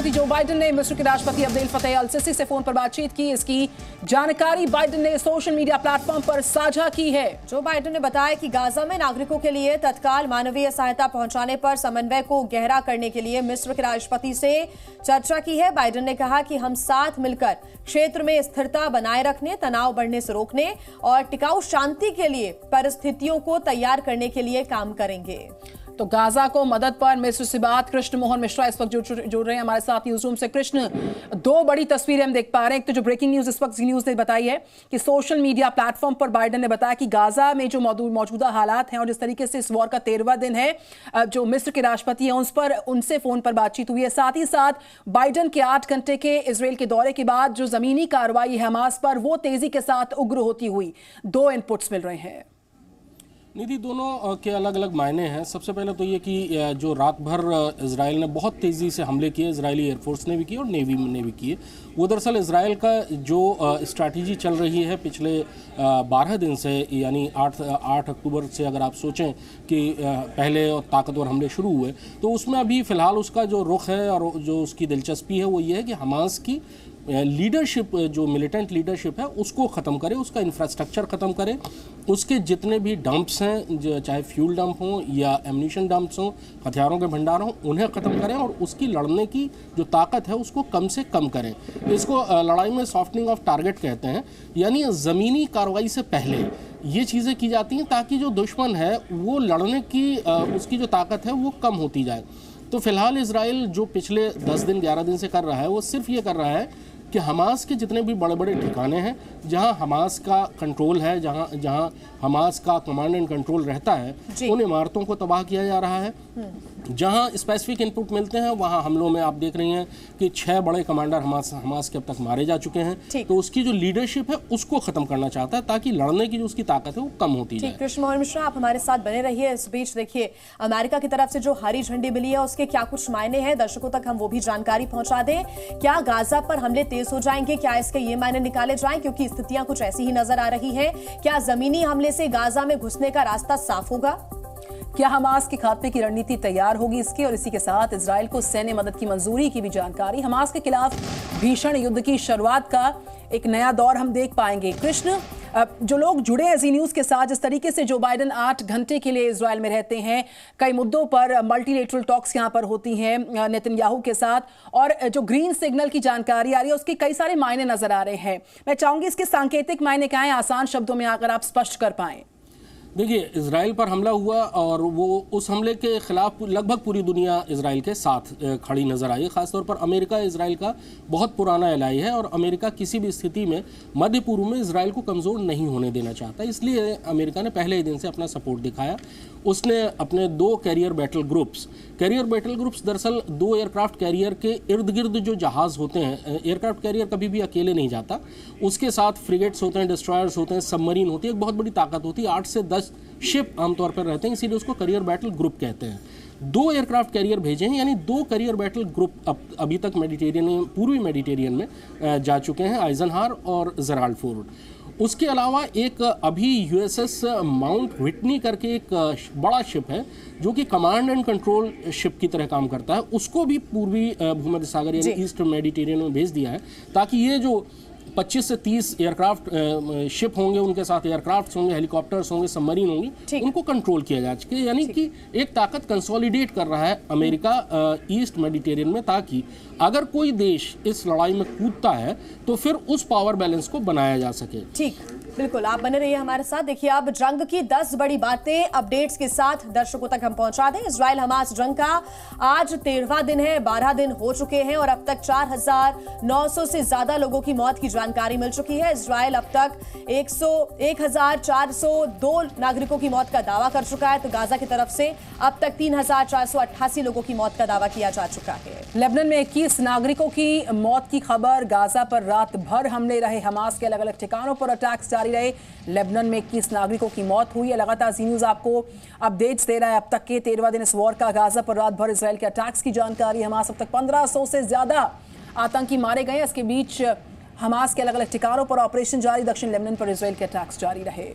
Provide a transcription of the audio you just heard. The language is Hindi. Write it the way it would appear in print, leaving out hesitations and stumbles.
राष्ट्रपति जो बाइडेन ने मिस्र के राष्ट्रपति अब्देल फतेह अल सिसी से फोन पर बातचीत की। इसकी जानकारी बाइडेन ने सोशल मीडिया प्लेटफॉर्म पर साझा की है। जो बाइडेन ने बताया कि गाजा में नागरिकों के लिए तत्काल मानवीय सहायता पहुंचाने पर समन्वय को गहरा करने के लिए मिस्र के राष्ट्रपति से चर्चा की है। बाइडेन ने कहा कि हम साथ मिलकर क्षेत्र में स्थिरता बनाए रखने, तनाव बढ़ने से रोकने और टिकाऊ शांति के लिए परिस्थितियों को तैयार करने के लिए काम करेंगे। तो गाजा को मदद पर मिस्र से बात कृष्ण मोहन मिश्रा इस वक्त जुड़ रहे हैं हमारे साथ न्यूज रूम से। कृष्ण, दो बड़ी तस्वीरें हम देख पा रहे हैं। एक तो जो ब्रेकिंग न्यूज इस वक्त जी न्यूज ने बताई है कि सोशल मीडिया प्लेटफॉर्म पर बाइडेन ने बताया कि गाजा में जो मौजूदा हालात हैं और जिस तरीके से इस वॉर का 13वां दिन है, जो मिस्र के राष्ट्रपति हैं उनसे फोन पर बातचीत हुई है। साथ ही साथ बाइडेन के 8 घंटे के इजराइल के दौरे के बाद जो जमीनी कार्रवाई है हमास पर, वो तेजी के साथ उग्र होती हुई, दो इनपुट्स मिल रहे हैं। निधि, दोनों के अलग अलग मायने हैं। सबसे पहले तो ये कि जो रात भर इजराइल ने बहुत तेज़ी से हमले किए, इजरायली एयरफोर्स ने भी किए और नेवी ने भी किए। वो दरअसल इजराइल का जो स्ट्रैटेजी चल रही है पिछले 12 दिन से, यानी 8 अक्टूबर से अगर आप सोचें कि पहले ताकतवर हमले शुरू हुए, तो उसमें अभी फ़िलहाल उसका जो रुख है और जो उसकी दिलचस्पी है वो ये है कि हमास की लीडरशिप, जो मिलिटेंट लीडरशिप है, उसको ख़त्म करे, उसका इंफ्रास्ट्रक्चर ख़त्म करे, उसके जितने भी डंप्स हैं, जो चाहे फ्यूल डंप हों या एम्यूनिशन डंप्स हों, हथियारों के भंडार हों, उन्हें ख़त्म करें और उसकी लड़ने की जो ताकत है उसको कम से कम करें। इसको लड़ाई में सॉफ्टनिंग ऑफ टारगेट कहते हैं, यानी ज़मीनी कार्रवाई से पहले ये चीज़ें की जाती हैं ताकि जो दुश्मन है वो लड़ने की उसकी जो ताकत है वो कम होती जाए। तो फिलहाल इजराइल जो पिछले 10 दिन 11 दिन से कर रहा है वो सिर्फ ये कर रहा है कि हमास के जितने भी बड़े बड़े ठिकाने हैं जहां हमास का कंट्रोल है, जहां हमास का कमांड एंड कंट्रोल रहता है, उन इमारतों को तबाह किया जा रहा है। जहां स्पेसिफिक इनपुट मिलते हैं वहां हमलों में आप देख रही हैं कि 6 बड़े कमांडर हमास के अब तक मारे जा चुके हैं। तो उसकी जो लीडरशिप है उसको खत्म करना चाहता है ताकि लड़ने की जो उसकी ताकत है वो कम होती जाए। कृष्ण मोहन मिश्रा, आप हमारे साथ बने रहिए। इस बीच देखिए, अमेरिका की तरफ से जो हरी झंडी मिली है उसके क्या कुछ मायने हैं, दर्शकों तक हम वो भी जानकारी पहुंचा दें। क्या गाजा पर हमले तेज हो जाएंगे, क्या इसके ये मायने निकाले जाएं, क्योंकि स्थितियां कुछ ऐसी ही नजर आ रही है। क्या जमीनी हमले से गाजा में घुसने का रास्ता साफ होगा? क्या हमास के खात्मे की रणनीति तैयार होगी इसकी? और इसी के साथ इजराइल को सैन्य मदद की मंजूरी की भी जानकारी। हमास के खिलाफ भीषण युद्ध की शुरुआत का एक नया दौर हम देख पाएंगे। कृष्ण, जो लोग जुड़े हैं जी न्यूज के साथ, जिस तरीके से जो बाइडेन 8 घंटे के लिए इजराइल में रहते हैं, कई मुद्दों पर मल्टीलेटरल टॉक्स यहां पर होती हैं नेतन्याहू के साथ, और जो ग्रीन सिग्नल की जानकारी आ रही है उसके कई सारे मायने नजर आ रहे हैं। मैं चाहूंगी इसके सांकेतिक मायने क्या हैं, आसान शब्दों में अगर आप स्पष्ट कर पाएं। देखिए, इजराइल पर हमला हुआ और वो उस हमले के खिलाफ लगभग पूरी दुनिया इजराइल के साथ खड़ी नजर आई। खासतौर पर अमेरिका इजराइल का बहुत पुराना एलाई है और अमेरिका किसी भी स्थिति में मध्य पूर्व में इजराइल को कमज़ोर नहीं होने देना चाहता। इसलिए अमेरिका ने पहले ही दिन से अपना सपोर्ट दिखाया। उसने अपने 2 कैरियर बैटल ग्रुप्स दरअसल 2 एयरक्राफ्ट कैरियर के इर्द गिर्द जो जहाज़ होते हैं, एयरक्राफ्ट कैरियर कभी भी अकेले नहीं जाता, उसके साथ फ्रिगेट्स होते हैं, डिस्ट्रॉयर्स होते हैं, सबमरीन होती है, एक बहुत बड़ी ताकत होती है। 8 से 10 शिप आमतौर पर रहते हैं, इसीलिए उसको कैरियर बैटल ग्रुप कहते हैं। 2 एयरक्राफ्ट कैरियर भेजे हैं, यानी 2 कैरियर बैटल ग्रुप अभी तक पूर्वी मेडिटेरियन में जा चुके हैं, आइजनहावर और जेराल्ड फोर्ड। उसके अलावा एक अभी यूएसएस माउंट व्हिटनी करके एक बड़ा शिप है जो कि कमांड एंड कंट्रोल शिप की तरह काम करता है, उसको भी पूर्वी भूमध्य सागर यानी ईस्ट मेडिटेरियन में भेज दिया है ताकि ये जो 25 से 30 एयरक्राफ्ट शिप होंगे, उनके साथ एयरक्राफ्ट होंगे, हेलीकॉप्टर्स होंगे, सबमरीन होंगी, उनको कंट्रोल किया जा सके। यानी कि एक ताकत कंसोलिडेट कर रहा है अमेरिका ईस्ट मेडिटेरियन में, ताकि अगर कोई देश इस लड़ाई में कूदता है तो फिर उस पावर बैलेंस को बनाया जा सके। ठीक, बिल्कुल, आप बने रहिए हमारे साथ। देखिए, अब जंग की 10 बड़ी बातें अपडेट्स के साथ दर्शकों तक हम पहुंचा दें। इजराइल हमास जंग का आज 13वां दिन है, 12 दिन हो चुके हैं और अब तक 4,900 से ज्यादा लोगों की मौत की जानकारी मिल चुकी है। इजराइल अब तक 1,402 नागरिकों की मौत का दावा कर चुका है, तो गाजा की तरफ से अब तक 3,488 लोगों की मौत का दावा किया जा चुका है। लेबनान में 21 नागरिकों की मौत की खबर। गाजा पर रात भर हमले रहे, हमास के अलग अलग ठिकानों पर अटैक्स जारी रहे। लेबनान में 21 नागरिकों की मौत हुई है। लगातार जी न्यूज आपको अपडेट्स दे रहा है। अब तक के 13वां दिन इस वॉर का। गाजा पर रात भर इजराइल के अटैक्स की जानकारी। हमास अब तक 1500 से ज्यादा आतंकी मारे गए। इसके बीच हमास के अलग अलग ठिकानों पर ऑपरेशन जारी। दक्षिण लेबनान पर इजराइल के अटैक्स जारी रहे।